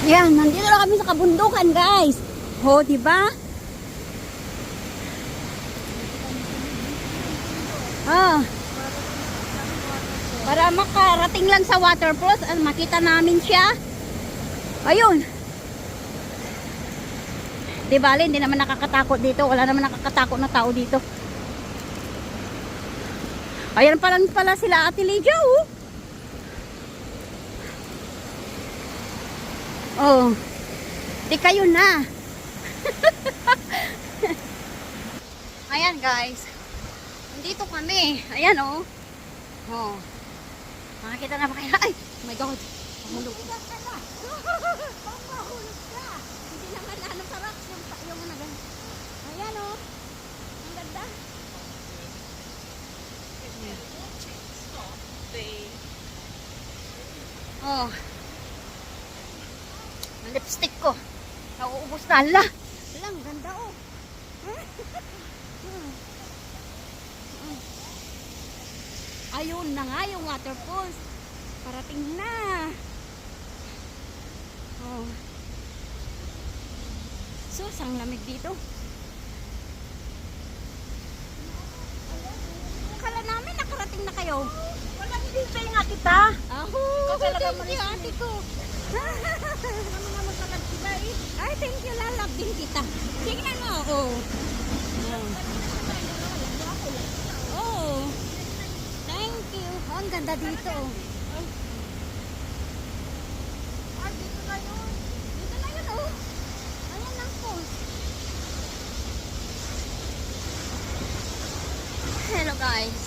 Yan, nandito na kami sa kabundukan, guys. Ho, di ba? Ah. Para makarating lang sa waterfalls, makita namin siya. Ayun. Di bale, hindi naman nakakatakot dito. Wala naman nakakatakot na tao dito. Ayan pa lang pala sila Ate Lydia, oh. Oh. Di kayo na. Ayan, guys. Nandito kami. Ayan, oh. Oh. Makakita na ba kayo? Ay! Oh my God! Mahulog. Mahulog ka! Hindi naman ano sa rocks yung nagan. Ayan, oh. Ang ganda. Oh. Ang lipstick ko. Nauubos na. Ala! Ala, ang ganda, oh. Ayun na nga yung waterfalls. Parating na. Oh. Sus, ang lamig dito. Akala namin nakarating na kayo. Wala, hindi ba nga kita? Aho, thank you, ate ko. Ano naman sa sila eh? Ay, thank you, lalab din kita. Tingnan mo ako. Oh. Thank you. Oh, ang ganda dito. Ay, dito na yun. Dito na yun, oh. Ayan ang falls. Hello, guys.